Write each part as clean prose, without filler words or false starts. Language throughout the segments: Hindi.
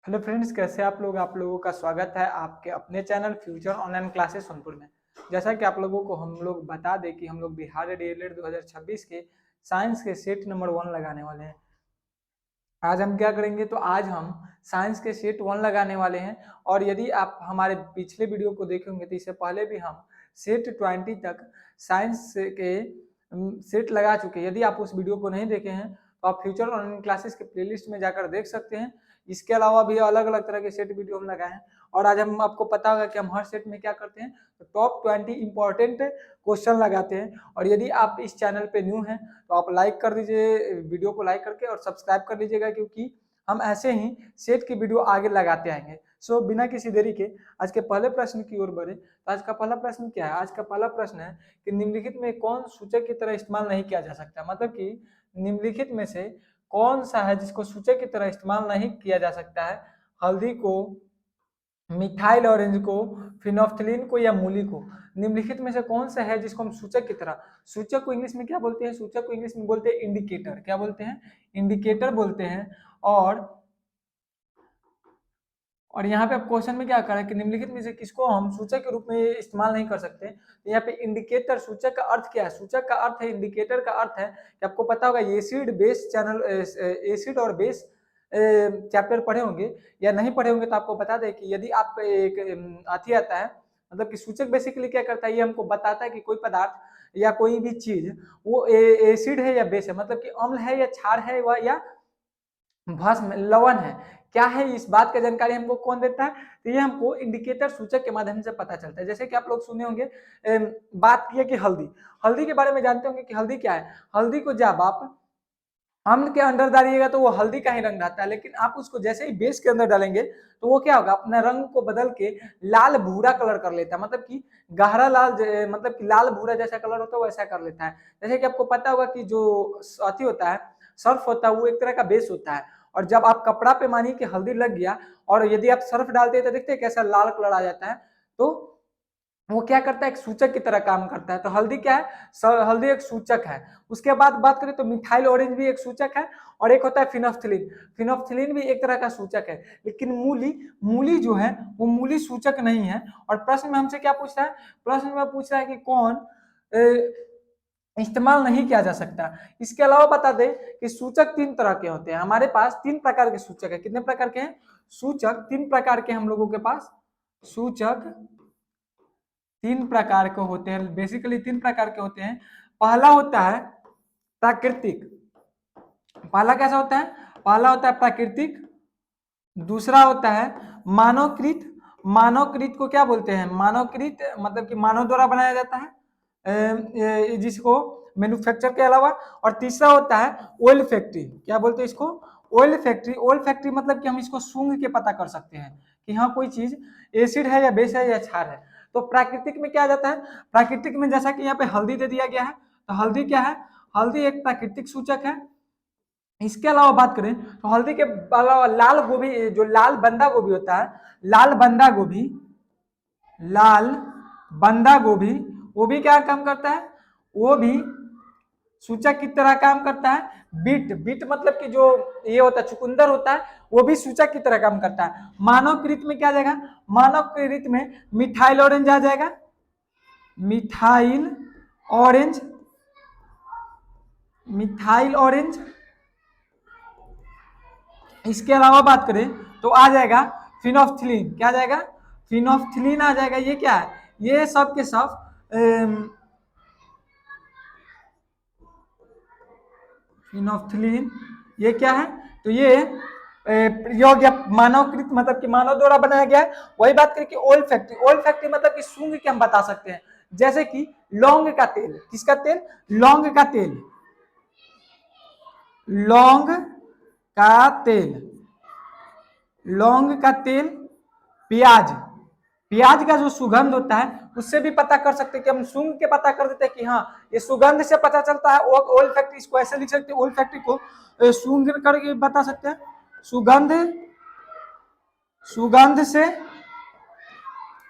हेलो फ्रेंड्स, कैसे आप लोग। आप लोगों का स्वागत है आपके अपने channel future online classes Sonpur में। जैसा कि आप लोगों को हम लोग बता दें कि हम लोग बिहार डीएलएड 2026 के साइंस के सेट नंबर 1 लगाने वाले हैं। आज हम क्या करेंगे, तो आज हम साइंस के सेट 1 लगाने वाले हैं। और यदि आप हमारे पिछले वीडियो को देखेंगे तो इससे पहले भी हम सेट 20 तक साइंस के सेट लगा चुके हैं। यदि आप उस वीडियो को नहीं देखे हैं तो आप फ्यूचर ऑनलाइन क्लासेस के प्लेलिस्ट में जाकर देख सकते हैं। इसके अलावा भी अलग अलग तरह के सेट वीडियो हम लगाए हैं। और आज हम आपको पता होगा कि हम हर सेट में क्या करते हैं, तो टॉप 20 इंपॉर्टेंट क्वेश्चन लगाते हैं। और यदि आप इस चैनल पे न्यू हैं तो आप लाइक कर दीजिए, वीडियो को लाइक करके, और सब्सक्राइब कर लीजिएगा, क्योंकि हम ऐसे ही सेट की वीडियो आगे लगाते आएंगे। सो बिना किसी देरी के आज के पहले प्रश्न की ओर बढ़े। तो आज का पहला प्रश्न क्या है? आज का पहला प्रश्न है कि निम्नलिखित में कौन सूचक की तरह इस्तेमाल नहीं किया जा सकता। मतलब कि निम्नलिखित में से कौन सा है जिसको सूचक की तरह इस्तेमाल नहीं किया जा सकता है? हल्दी को, मिथाइल ऑरेंज को, फिनोफ्थलीन को, या मूली को। निम्नलिखित में से कौन सा है जिसको हम सूचक की तरह, सूचक को इंग्लिश में क्या बोलते हैं? सूचक को इंग्लिश में बोलते हैं इंडिकेटर। क्या बोलते हैं? इंडिकेटर बोलते हैं। और यहाँ पे अब क्वेश्चन में क्या करा है कि निम्नलिखित में से किसको हम सूचक के रूप में इस्तेमाल नहीं कर सकते। तो यहाँ पे इंडिकेटर, सूचक का अर्थ क्या है? सूचक का अर्थ है, इंडिकेटर का अर्थ है कि आपको पता होगा एसिड बेस चैनल, एसिड और बेस चैप्टर पढ़े होंगे या नहीं पढ़े होंगे, तो आपको बता दें कि यदि आप एक अथी आता है, मतलब कि सूचक बेसिकली क्या करता है, ये हमको बताता है कि कोई पदार्थ या कोई भी चीज वो एसिड है या बेस है, मतलब कि अम्ल है या क्षार है, वह या भस्म लवण है, क्या है, इस बात का जानकारी हमको कौन देता है? तो ये हमको इंडिकेटर सूचक के माध्यम से पता चलता है। जैसे कि आप लोग सुने होंगे, बात किए कि हल्दी, हल्दी के बारे में जानते होंगे कि हल्दी क्या है। हल्दी को जब आप अम्ल के अंदर डालिएगा तो वो हल्दी का ही रंग रहता है, लेकिन आप उसको जैसे ही बेस के अंदर डालेंगे तो वो क्या होगा, अपना रंग को बदल के लाल भूरा कलर कर लेता है। मतलब कि गहरा लाल, मतलब कि लाल भूरा जैसा कलर होता है वैसा कर लेता है। जैसे कि आपको पता होगा कि जो अथी होता है, सर्फ होता है, वो एक तरह का बेस होता है। और जब आप कपड़ा पे मानिए कि हल्दी लग गया और यदि आप सर्फ डालते हैं तो देखते हैं कैसा लाल कलर आ जाता है। तो वो क्या करता है, एक सूचक की तरह काम करता है। तो हल्दी क्या है? हल्दी एक सूचक है। उसके बाद बात करें तो मिथाइल ऑरेंज भी एक सूचक है, और एक होता है फिनोफ्थलीन। फिनोफ्थलीन भी एक तरह का सूचक है। लेकिन मूली, मूली जो है वो मूली सूचक नहीं है। और प्रश्न में हमसे क्या पूछ रहा है? प्रश्न में पूछ रहा है कि कौन इस्तेमाल नहीं किया जा सकता। इसके अलावा बता दें कि सूचक 3 तरह के होते हैं। हमारे पास 3 प्रकार के सूचक है। कितने प्रकार के हैं? सूचक 3 प्रकार के हम लोगों के पास सूचक 3 प्रकार के होते हैं। बेसिकली 3 प्रकार के होते हैं। पहला होता है प्राकृतिक। पहला कैसा होता है? पहला होता है प्राकृतिक। दूसरा होता है मानवकृत। मानवकृत को क्या बोलते हैं? मानवकृत मतलब कि मानव द्वारा बनाया जाता है, जिसको मैन्युफैक्चर के अलावा। और तीसरा होता है ऑयल फैक्ट्री। क्या बोलते हैं इसको? Oil factory. ऑयल फैक्ट्री मतलब कि हम इसको सूंघ के पता कर सकते हैं कि हाँ कोई चीज एसिड है या बेस है या क्षार है। तो प्राकृतिक में क्या जाता है? प्राकृतिक में जैसा कि यहाँ पे हल्दी दे दिया गया है, तो हल्दी क्या है? हल्दी एक प्राकृतिक सूचक है। इसके अलावा बात करें तो हल्दी के अलावा लाल गोभी, जो लाल बंदा गोभी होता है, लाल बंदा गोभी, लाल बंदा गोभी, वो भी क्या काम करता है? वो भी सूचक की तरह काम करता है। बीट, बीट मतलब कि जो ये होता है चुकंदर होता है, वो भी सूचक की तरह काम करता है। मानवकृत में क्या जाएगा? मानवकृत में मिथाइल ऑरेंज आ जाएगा। Methyl orange, methyl orange. इसके अलावा बात करें तो आ जाएगा फिनोफ्थलीन। क्या आ जाएगा? फिनोफ्थलीन आ जाएगा। ये क्या है? ये सब के सब फिनोफ्थलीन, ये क्या है? तो ये योग्य मानवकृत, मतलब कि मानव द्वारा बनाया गया है। वही बात करें कि ऑयल फैक्ट्री। ऑयल फैक्ट्री मतलब कि सूंघ के हम बता सकते हैं। जैसे कि लौंग का तेल। किसका तेल? लौंग का तेल। लौंग का तेल, लौंग का तेल। प्याज, प्याज का जो सुगंध होता है उससे भी पता कर सकते हैं कि हम सूंघ के पता कर देते हैं कि हाँ ये सुगंध से पता चलता है। ऑयल फैक्ट्री, इसको ऐसे लिख सकते हैं, ऑयल फैक्ट्री को सूंघ करके बता सकते हैं। सुगंध, सुगंध से।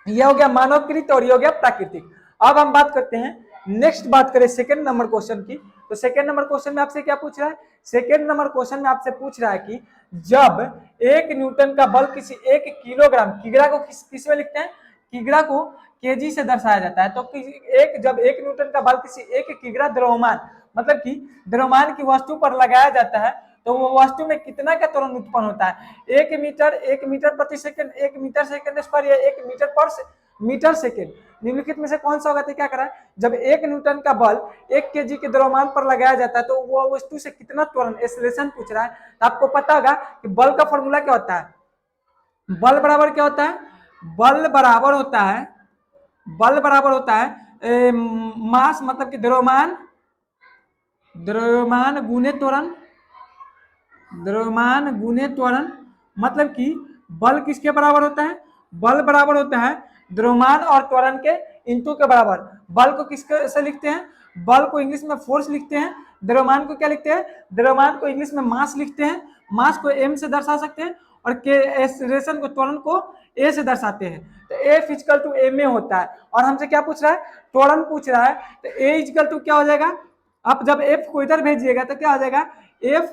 यह हो गया मानवकृत और यह हो गया प्राकृतिक। अब हम बात करते हैं, नेक्स्ट बात करें सेकंड नंबर क्वेश्चन की। तो सेकेंड नंबर क्वेश्चन में आपसे क्या पूछ रहा है, सेकेंड नंबर क्वेश्चन में आपसे पूछ रहा है कि जब 1 न्यूटन का बल किसी 1 किलोग्राम, किग्रा को किस में लिखते हैं, किग्रा को केजी से दर्शाया जाता है, तो जब 1 न्यूटन का बल किसी 1 किग्रा द्रव्यमान, मतलब कि द्रव्यमान की वस्तु पर लगाया जाता है, तो वो वस्तु में कितना का त्वरण उत्पन्न होता है, 1 मीटर प्रति सेकंड, 1 मीटर सेकंड स्क्वायर या 1 मीटर पर मीटर सेकंड, निम्नलिखित में से कौन सा होगा, तो क्या करा है, जब 1 न्यूटन का बल 1 केजी के द्रव्यमान पर लगाया जाता है, तो वो वस्तु से कितना त्वरण, एक्सेलरेशन पूछ रहा है। तो आपको पता होगा कि बल का फॉर्मूला क्या होता है, बल बराबर क्या होता है, बल बराबर होता है, बल बराबर होता है मास, मतलब कि द्रव्यमान, द्रव्यमान गुने त्वरण, द्रव्यमान गुने त्वरण, मतलब कि बल किसके बराबर होता है, बल बराबर होता है द्रव्यमान और त्वरण के इंटू के बराबर। बल को किसके से लिखते हैं, बल को इंग्लिश में फोर्स लिखते हैं, द्रव्यमान को क्या लिखते हैं, द्रव्यमान को इंग्लिश में मास लिखते हैं, मास को एम से दर्शा सकते हैं, और के एक्सेलरेशन को, त्वरण को ए से दर्शाते हैं। तो ए इक्वल टू एम ए होता है, और हमसे क्या पूछ रहा है, त्वरण पूछ रहा है, तो ए इक्वल टू क्या हो जाएगा, आप जब एफ को इधर भेजिएगा तो क्या हो जाएगा, एफ,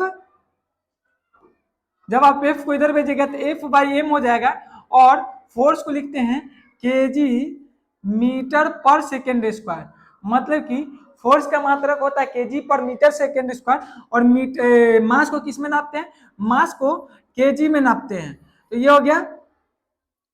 जब आप एफ को इधर भेजिएगा तो एफ बाई एम हो जाएगा, और फोर्स को लिखते हैं केजी मीटर पर सेकेंड स्क्वायर, मतलब कि फोर्स का मात्रक होता है केजी पर मीटर सेकेंड स्क्वायर, और मास को किस में नापते हैं, मास को केजी में नापते हैं। तो ये हो गया,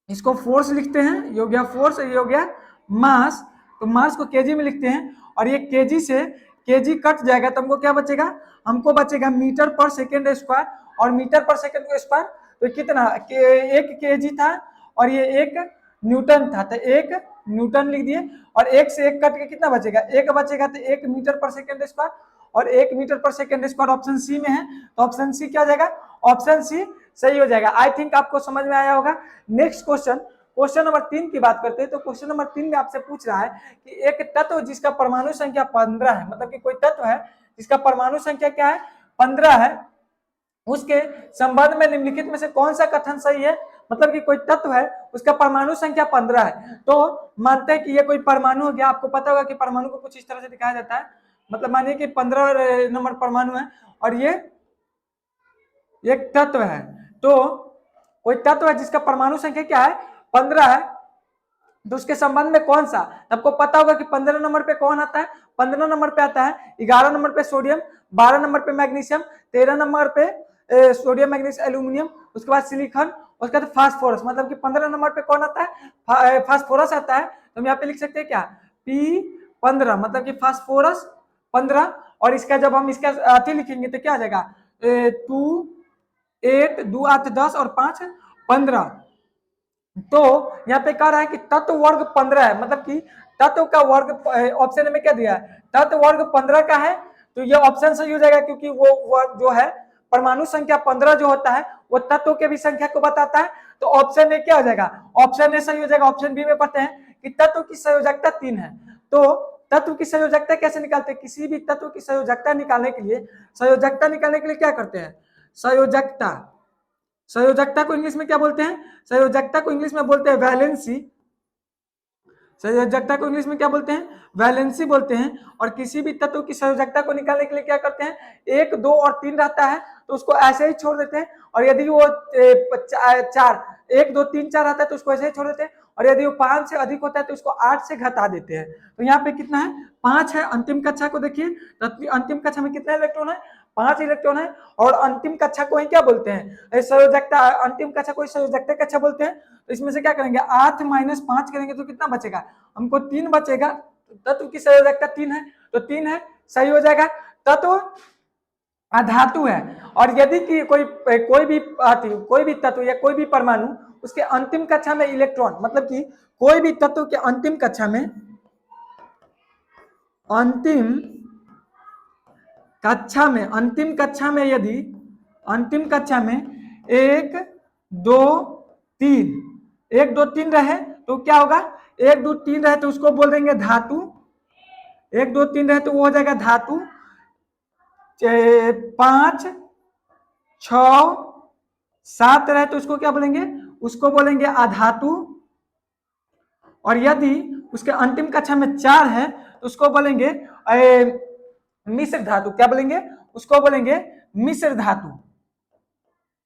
इसको फोर्स लिखते हैं, ये हो गया फोर्स, ये हो गया मास, तो मास को केजी में लिखते हैं, और ये केजी से केजी कट जाएगा तो हमको क्या बचेगा, हमको बचेगा मीटर पर सेकेंड स्क्वायर, और मीटर पर सेकेंड स्क्वायर तो कितना, 1 केजी था और ये 1 न्यूटन था, तो 1 न्यूटन लिख दिए, और 1 से 1 कट के कितना बचेगा, 1 बचेगा, तो 1 मीटर पर सेकेंड स्क्वायर, और 1 मीटर पर सेकेंड स्क्वायर ऑप्शन सी में है, तो ऑप्शन सी क्या हो जाएगा, ऑप्शन सी सही हो जाएगा। आई थिंक आपको समझ में आया होगा। नेक्स्ट क्वेश्चन, क्वेश्चन नंबर 3 की बात करते हैं, तो क्वेश्चन नंबर 3 में आपसे पूछ रहा है कि एक तत्व जिसका परमाणु संख्या 15 है, मतलब कि कोई तत्व है जिसका परमाणु संख्या क्या है, 15 है, उसके संबंध में निम्नलिखित में से कौन सा कथन सही है, मतलब कि कोई तत्व है उसका परमाणु संख्या 15 है, तो मानते हैं कि ये कोई परमाणु हो गया। आपको पता होगा कि परमाणु को कुछ इस तरह से दिखाया जाता है, मतलब मानिए कि 15 नंबर परमाणु है, और ये एक तत्व है, तो कोई तत्व है जिसका परमाणु संख्या क्या है, 15 है, तो उसके संबंध में कौन सा, आपको पता होगा कि 15 नंबर पे कौन आता है, 15 नंबर पे आता है 11 नंबर पे सोडियम, 12 नंबर पे मैग्नीशियम, 13 नंबर पे सोडियम मैग्नीशियम एल्यूमिनियम, उसके बाद सिलिकॉन, उसके बाद फास्फोरस, मतलब कि 15 नंबर पे कौन आता है, फास्फोरस आता है। तो हम यहाँ पे लिख सकते हैं क्या, P15, मतलब कि फास्फोरस 15, और इसका जब हम इसका अति लिखेंगे तो क्या आ जाएगा, 2 8 2 8 10 और 5 15। तो यहाँ पे कह रहा है कि तत्व वर्ग 15 है, मतलब कि तत्व का वर्ग, ऑप्शन में क्या दिया है, तत्व वर्ग 15 का है, तो ये ऑप्शन सही हो जाएगा, क्योंकि वो वर्ग जो है परमाणु संख्या 15 जो होता है वो तत्व के भी संख्या को बताता है, तो ऑप्शन ए क्या हो जाएगा, ऑप्शन ए सही हो जाएगा। ऑप्शन बी में पढ़ते हैं कि तत्व की संयोजकता 3 है, तो तत्व की संयोजकता कैसे निकालते हैं, किसी भी तत्व की संयोजकता निकालने के लिए, संयोजकता निकालने के लिए क्या करते हैं, संयोजकता, संयोजकता को इंग्लिश में क्या बोलते हैं, संयोजकता को इंग्लिश में बोलते हैं वैलेंसी, संयोजकता को इंग्लिश में क्या बोलते हैं, वैलेंसी बोलते हैं। और किसी भी तत्व की संयोजकता को निकालने के लिए क्या करते हैं, 1 2 और 3 रहता है तो उसको ऐसे ही छोड़ देते हैं, और यदि वो 4 1 2 3 4 रहता है तो उसको ऐसे ही छोड़ देते हैं, और यदि वो 5 से अधिक होता है तो उसको 8 से घटा देते हैं। तो यहाँ पे कितना है, 5 है। अंतिम कक्षा को देखिए, तो अंतिम कक्षा में कितना इलेक्ट्रॉन है, 5 इलेक्ट्रॉन है, और अंतिम कक्षा को ही क्या बोलते हैं, संयोजकता, अंतिम कक्षा को संयोजकता कक्षा बोलते हैं। तो इसमें से क्या करेंगे, 8 - 5 करेंगे तो कितना बचेगा, हमको 3 बचेगा, तत्व की संयोजकता 3 है, तो 3 है, सही हो जाएगा। तत्व अधातु है, और यदि कि कोई भी तत्व या कोई भी परमाणु उसके अंतिम कक्षा में इलेक्ट्रॉन, मतलब कि कोई भी तत्व के अंतिम कक्षा में, अंतिम कक्षा में यदि अंतिम कक्षा में 1 2 3 1 2 3 रहे तो क्या होगा, 1 2 3 रहे तो उसको बोल देंगे धातु, 1 2 3 रहे तो वो हो जाएगा धातु, 5 6 7 रहे तो उसको क्या बोलेंगे, उसको बोलेंगे अधातु, और यदि उसके अंतिम कक्षा में 4 है तो उसको बोलेंगे मिश्र धातु, क्या बोलेंगे उसको, बोलेंगे मिश्र धातु,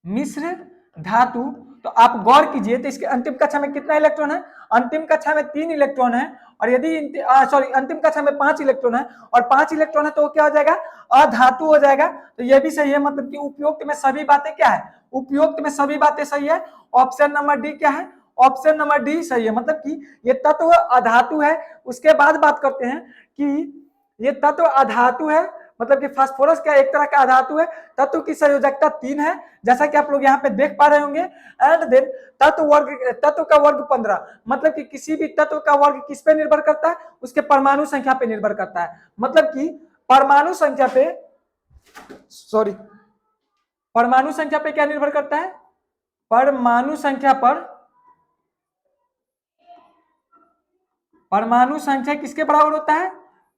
मिश्र धातु। तो आप गौर कीजिए, तो इसके अंतिम कक्षा में कितना इलेक्ट्रॉन है, अंतिम कक्षा में 3 इलेक्ट्रॉन है, और यदि सॉरी अंतिम कक्षा में 5 इलेक्ट्रॉन है, और 5 इलेक्ट्रॉन है तो वो क्या हो जाएगा, अधातु हो जाएगा। तो ये भी सही है, मतलब कि उपयुक्त में सभी बातें क्या है, उपयुक्त में सभी बातें सही है। ऑप्शन नंबर डी क्या है, ऑप्शन नंबर डी सही है, मतलब कि ये तत्व अधातु है। उसके बाद बात करते हैं कि ये तत्व अधातु है, मतलब कि फास्फोरस क्या एक तरह का अधातु है। तत्व की संयोजकता 3 है, जैसा कि आप लोग यहाँ पे देख पा रहे होंगे। एंड देन तत्व का वर्ग 15, मतलब कि किसी भी तत्व का वर्ग किस पे निर्भर करता है, उसके परमाणु संख्या पे निर्भर करता है। मतलब कि परमाणु संख्या पे, सॉरी परमाणु संख्या पे क्या निर्भर करता है, परमाणु संख्या पर, परमाणु संख्या किसके बराबर होता है,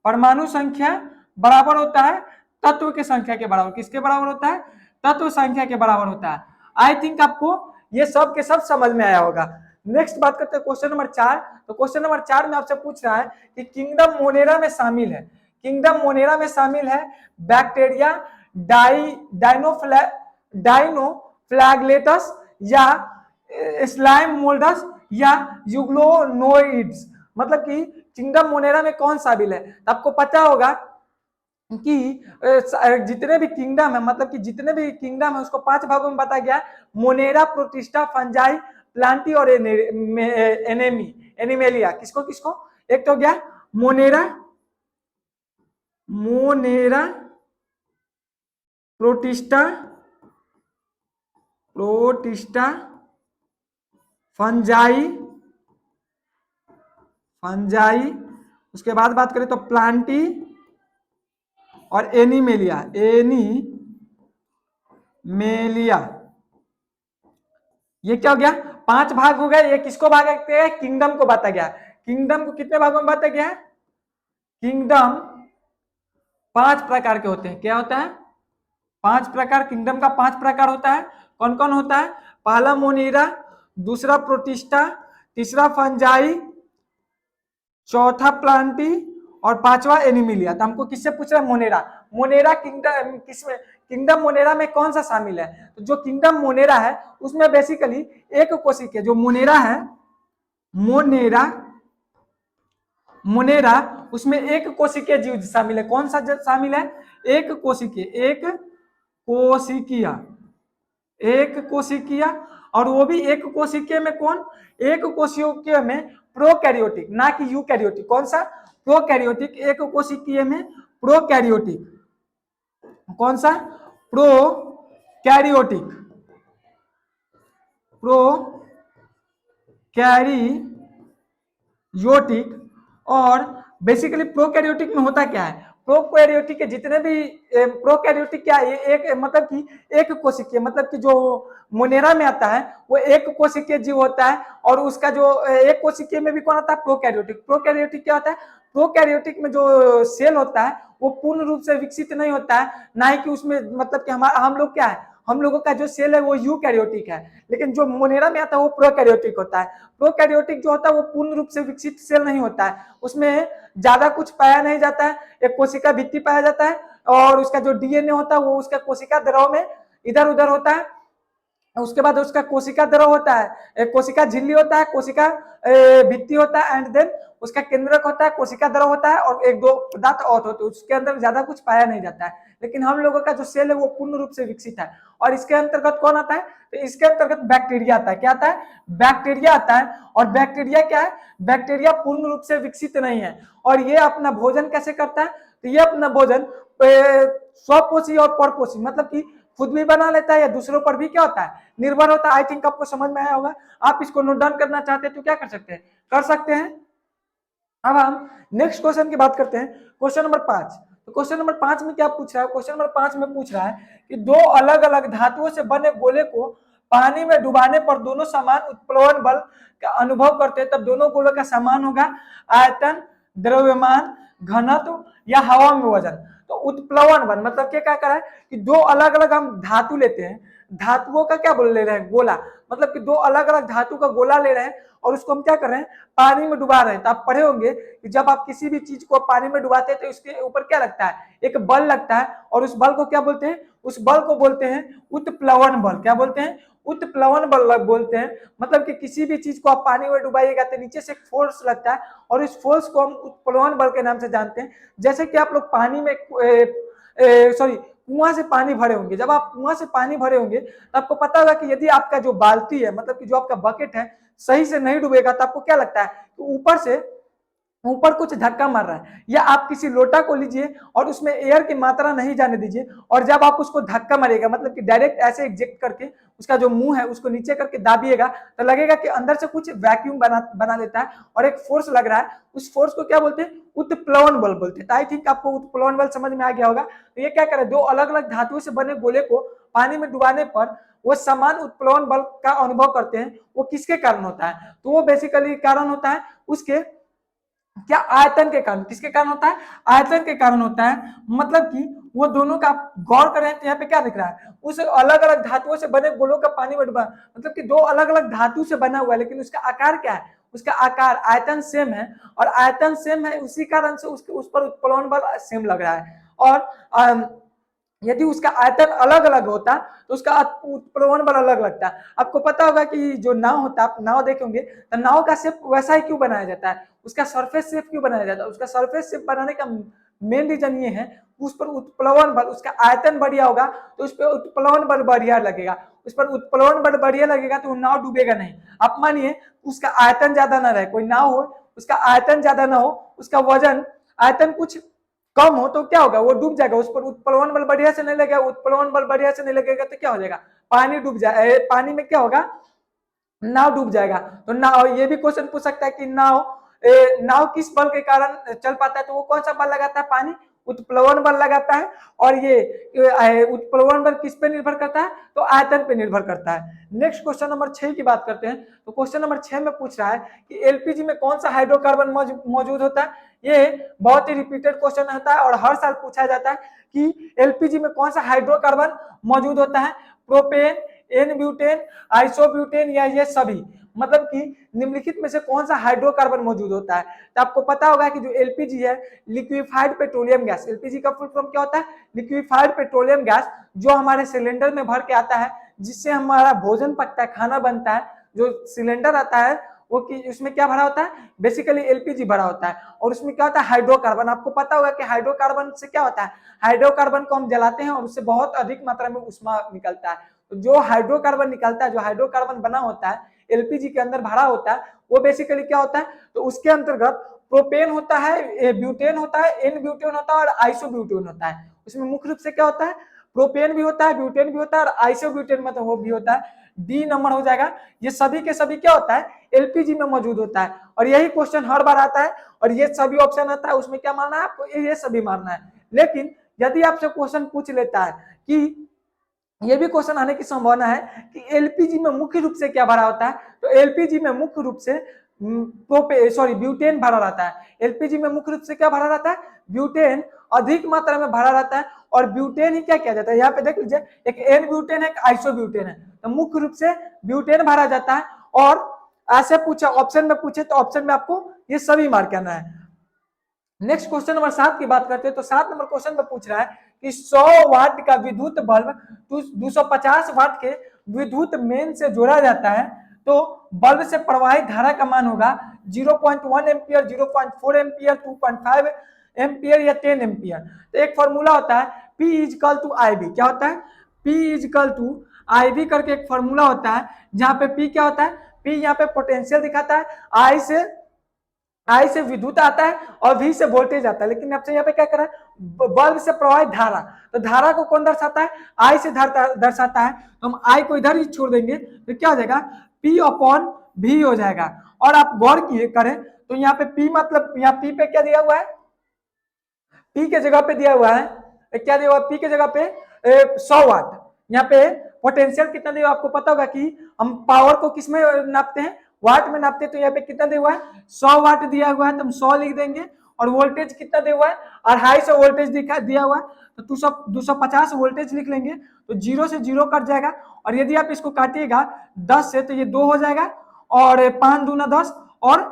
परमाणु संख्या बराबर होता है तत्व की संख्या के बराबर। किसके बराबर होता है, तत्व संख्या के बराबर होता है। आई थिंक आपको ये सब के सब समझ में आया होगा। नेक्स्ट बात करते हैं क्वेश्चन नंबर 4। तो क्वेश्चन नंबर 4 में आपसे पूछ रहा है कि किंगडम मोनेरा में शामिल है, किंगडम मोनेरा में शामिल है बैक्टीरिया डाइनोफ्लैगलेटस या स्लाइम मोल्डस या यूग्लोनोइड्स। मतलब कि किंगडम मोनेरा में कौन शामिल है, तो आपको पता होगा कि जितने भी किंगडम है, मतलब कि जितने भी किंगडम है उसको 5 भागों में बताया गया है। मोनेरा, प्रोटिस्टा, फंजाई, प्लांटी और एनिमेलिया। किसको किसको, एक तो गया Monera, Monera, protista, protista, fungi, fungi, उसके बाद बात करें तो प्लांटी और एनिमेलिया, एनिमेलिया। ये क्या हो गया, 5 भाग हो गए। ये किसको भागते हैं, किंगडम को बांटा गया। किंगडम को कितने भागों में बांटा गया है, किंगडम 5 प्रकार के होते हैं। क्या होता है, 5 प्रकार, किंगडम का 5 प्रकार होता है। कौन कौन होता है, पहला मोनेरा, दूसरा प्रोटिस्टा, तीसरा फंजाई, चौथा प्लांटी और 5वां एनिमिलिया। तो हमको किससे पूछ रहा है, मोनेरा। मोनेरा किंगडम किसमें, किंगडम मोनेरा में कौन सा शामिल है, तो जो किंगडम मोनेरा है उसमें बेसिकली एक कोशिकीय, जो मोनेरा है, मोनेरा, मोनेरा उसमें एक कोशिकीय जीव शामिल है। कौन सा शामिल है, एक कोशिकीय, एक कोशिकीय, एक कोशिकीय। और वो भी एक कोशिकीय में कौन, एक कोशिकीय में प्रोकैरियोटिक, ना कि यूकैरियोटिक। कौन सा, प्रोकैरियोटिक, एक कोशिकीय में प्रोकैरियोटिक। कौन सा, प्रोकैरियोटिक, प्रोकैरियोटिक। और बेसिकली प्रोकैरियोटिक में होता क्या है, प्रोकैरियोटिक के जितने भी प्रोकैरियोटिक क्या है, एक मतलब कि एक कोशिकीय, मतलब कि जो मोनेरा में आता है वो एक कोशिकीय जीव होता है। और उसका जो एक कोशिकीय में भी कौन आता है, प्रोकैरियोटिक। प्रोकैरियोटिक क्या होता है, प्रोकैरियोटिक में जो सेल होता है वो पूर्ण रूप से विकसित नहीं होता है, ना ही कि उसमें मतलब कि हम लोग क्या है, हम लोगों का जो सेल है वो यूकैरियोटिक है। लेकिन जो मोनेरा में आता है वो प्रोकैरियोटिक होता है। प्रोकैरियोटिक जो होता है वो पूर्ण रूप से विकसित सेल नहीं होता है, उसमें ज्यादा कुछ पाया नहीं जाता है, एक कोशिका भित्ति पाया जाता है, और उसका जो डीएनए होता है वो उसका कोशिका द्रव में इधर उधर होता है। उसके बाद उसका कोशिका द्रव होता है, एक कोशिका झिल्ली होता है, कोशिका भित्ति होता है, एंड देन उसका केंद्रक होता है, कोशिका द्रव होता है, और एक दो पदार्थ और होते हैं। उसके अंदर ज्यादा कुछ पाया नहीं जाता है। लेकिन हम लोगों का जो सेल है वो पूर्ण रूप से विकसित है। और इसके अंतर्गत कौन आता है, तो इसके अंतर्गत बैक्टीरिया आता है। क्या आता है, बैक्टीरिया आता है। और बैक्टीरिया क्या है, बैक्टीरिया पूर्ण रूप से विकसित नहीं है। और ये अपना भोजन कैसे करता है, तो ये अपना भोजन स्वपोषी और परपोषी, मतलब कि खुद भी बना लेता है या दूसरों पर भी क्या होता है, निर्भर होता है। आई थिंक आपको समझ में आया होगा। आप इसको नोट डाउन करना चाहते हैं तो क्या कर सकते हैं, कर सकते हैं। अब हम नेक्स्ट क्वेश्चन की बात करते हैं, क्वेश्चन नंबर 5। तो क्वेश्चन नंबर 5 में क्या पूछ रहा है, क्वेश्चन नंबर 5 में पूछ रहा है कि दो अलग अलग धातुओं से बने गोले को पानी में डुबाने पर दोनों समान उत्प्लवन बल का अनुभव करते हैं, तब दोनों गोलों का समान होगा आयतन, द्रव्यमान, घनत्व या हवा में वजन। तो उत्प्लवन बल मतलब क्या कह रहा है कि दो अलग अलग हम धातु लेते हैं, धातुओं का क्या बोल ले रहे हैं, गोला, मतलब कि दो अलग अलग धातु का गोला ले रहे हैं और उसको हम क्या कर रहे हैं, पानी में डुबा रहे हैं। तो आप पढ़े होंगे कि जब आप किसी भी चीज को पानी में डुबाते हैं तो इसके ऊपर क्या लगता है, एक बल लगता है, और उस बल को क्या बोलते हैं, उस बल को बोलते हैं उत्प्लवन बल। क्या बोलते हैं, उत्प्लवन बल बोलते हैं। मतलब कि किसी भी चीज को आप पानी में डुबाइएगा तो नीचे से एक फोर्स लगता है और इस फोर्स को हम उत्प्लवन बल के नाम से जानते हैं। जैसे कि आप लोग पानी में कुआं से पानी भरे होंगे, जब आप कुआं से पानी भरे होंगे तो आपको पता होगा कि यदि आपका जो बाल्टी है, मतलब कि जो आपका बकेट है, सही से नहीं डूबेगा तो आपको क्या लगता है कि ऊपर कुछ धक्का मार रहा है। या आप किसी लोटा को लीजिए और उसमें एयर की मात्रा नहीं जाने दीजिए, और जब आप उसको धक्का मारिएगा, मतलब कि डायरेक्ट ऐसे एग्जेक्ट करके उसका जो मुंह है उसको नीचे करके दाबिएगा, तो लगेगा कि अंदर से कुछ वैक्यूम बना लेता है और एक फोर्स लग रहा है। उस फोर्स को क्या बोलते हैं, उत्प्लवन बल बोलते हैं। तो आई थिंक आपको उत्प्लवन बल समझ में आ गया होगा। तो ये क्या करे, दो अलग अलग धातुओं से बने गोले को पानी में डुबाने पर वो समान उत्प्लवन बल का अनुभव करते हैं। वो किसके कारण होता है, तो वो बेसिकली कारण होता है उसके क्या, आयतन के कारण। किसके कारण होता है, आयतन के कारण होता है। मतलब कि वो दोनों का आप गौर करें तो यहाँ पे क्या दिख रहा है, उस अलग अलग धातुओं से बने गोलों का पानी में डूबा, मतलब कि दो अलग अलग धातु से बना हुआ है, लेकिन उसका आकार क्या है, उसका आकार आयतन सेम है, और आयतन सेम है उसी कारण से उसके उस पर उत्प्लवन बल सेम लग रहा है। और यदि उसका आयतन अलग अलग होता तो उसका उत्प्लवन बल अलग लगता। आपको पता होगा कि जो नाव होता है, आप नाव देखे होंगे, तो नाव का शेप वैसा ही क्यों बनाया जाता है, उसका सरफेस शेप क्यों बनाया जाता है, उसका सरफेस शेप बनाने का मेन रीजन ये है, उस पर उत्प्लवन बल, उसका आयतन बढ़िया होगा तो उस पर उत्प्लवन बल बढ़िया लगेगा, उस पर उत्प्लवन बल बढ़िया लगेगा तो नाव डूबेगा नहीं। आप मानिए उसका आयतन ज्यादा ना रहे, कोई नाव हो उसका आयतन ज्यादा ना हो, उसका वजन आयतन कुछ कम हो, तो क्या होगा, वो डूब जाएगा। उस पर उत्प्लवन बल बढ़िया से नहीं लगेगा, उत्प्लवन बल बढ़िया से नहीं लगेगा तो क्या हो जाएगा, पानी डूब जाए, पानी में क्या होगा, नाव डूब जाएगा। तो नाव, ये भी क्वेश्चन पूछ सकता है कि नाव किस बल के कारण चल पाता है, तो वो कौन सा बल लगाता है, पानी उत्प्लवन बल लगाता है। और ये उत्प्लवन बल किस पे निर्भर करता है, तो आयतन पे निर्भर करता है। नेक्स्ट क्वेश्चन नंबर 6 की बात करते हैं। तो क्वेश्चन नंबर 6 में पूछ रहा है कि एलपीजी में कौन सा हाइड्रोकार्बन मौजूद होता है। ये बहुत ही रिपीटेड क्वेश्चन होता है और हर साल पूछा जाता है कि एलपीजी में कौन सा हाइड्रोकार्बन मौजूद होता है, प्रोपेन, एन ब्यूटेन, आइसोब्यूटेन, या ये सभी, मतलब कि निम्नलिखित में से कौन सा हाइड्रोकार्बन मौजूद होता है। तो आपको पता होगा कि जो एलपीजी है, लिक्विफाइड पेट्रोलियम गैस, एलपीजी का फुल फॉर्म क्या होता है, लिक्विफाइड पेट्रोलियम गैस, जो हमारे सिलेंडर में भर के आता है, जिससे हमारा भोजन पकता है, खाना बनता है। जो सिलेंडर आता है वो कि उसमें क्या भरा होता है, बेसिकली एलपीजी भरा होता है, और उसमें क्या होता है, हाइड्रोकार्बन। आपको पता होगा कि हाइड्रोकार्बन से क्या होता है, हाइड्रोकार्बन को हम जलाते हैं और उससे बहुत अधिक मात्रा में ऊष्मा निकलता है। तो जो हाइड्रोकार्बन निकलता है, जो हाइड्रोकार्बन बना होता है, एलपीजी के अंदर भरा होता है, वो बेसिकली क्या होता है, तो उसके अंतर्गत प्रोपेन होता है, ब्यूटेन होता है, एन ब्यूटेन होता है और आइसोब्यूटेन होता है। उसमें मुख्य रूप से क्या होता है, प्रोपेन भी होता है, ब्यूटेन भी होता है और आइसोब्यूटेन मतलब वो भी होता है। डी नंबर हो जाएगा। ये सभी के सभी क्या होता है, एलपीजी में मौजूद होता है, और यही क्वेश्चन हर बार आता है, और ये सभी ऑप्शन आता है, उसमें क्या मानना है आपको, ये सभी मानना है। लेकिन यदि आपसे क्वेश्चन पूछ लेता है कि ये भी क्वेश्चन आने की संभावना है कि एलपीजी में मुख्य रूप से क्या भरा होता है, तो एलपीजी में मुख्य रूप से ब्यूटेन भरा रहता है। एलपीजी में मुख्य रूप से क्या भरा रहता है, ब्यूटेन अधिक मात्रा में भरा रहता है, और ब्यूटेन ही क्या किया जाता है, यहाँ पे देख लीजिए, एक एन ब्यूटेन है, एक आइसोब्यूटेन है, तो मुख्य रूप से ब्यूटेन भरा जाता है। और ऐसे पूछा, ऑप्शन में पूछे तो ऑप्शन में आपको ये सभी मार्क करना है। नेक्स्ट क्वेश्चन नंबर 7 की बात करते हैं। तो 7 नंबर क्वेश्चन में पूछ रहा है कि 100 वाट का विद्युत बल्ब 250 वाट के विद्युत मेन से जोड़ा जाता है, तो बल्ब से प्रवाहित धारा का मान होगा 0.1 एम्पियर, 0.4 एम्पियर, 2.5 एम्पियर या 10 एम्पियर। तो एक फॉर्मूला होता है P इजकल टू IB। क्या होता है, P इजकल टू IB करके एक फॉर्मूला होता है, जहां पे P क्या होता है, P यहाँ पे पोटेंशियल दिखाता है, आई से विद्युत आता है और V से वोल्टेज आता है। लेकिन आपसे यहाँ पे क्या कर रहा है, बल्ब से प्रवाहित धारा, तो धारा को कौन दर्शाता है, आई से दर्शाता है, तो हम आई को इधर ही छोड़ देंगे तो क्या हो जाएगा, P अपॉन V हो जाएगा। और आप गौर किए करें तो यहाँ पे P मतलब, यहाँ P पे क्या दिया हुआ है, P के जगह पे दिया हुआ है, क्या दिया हुआ है, P के जगह पे 100 वाट। यहाँ पे पोटेंशियल कितना दिया, आपको पता होगा कि हम पावर को किस में नापते हैं, वाट में नापते हैं। तो यहाँ पे कितना दिया हुआ है, 100 वाट दिया हुआ है, तो हम 100 लिख देंगे। और वोल्टेज कितना दिया हुआ है, 250 वोल्टेज दिया हुआ है, तो 250 वोल्टेज लिख लेंगे, तो 0 से 0 कट जाएगा। और यदि आप इसको काटिएगा 10 से तो ये 2 हो जाएगा, और 5 दूना 10, और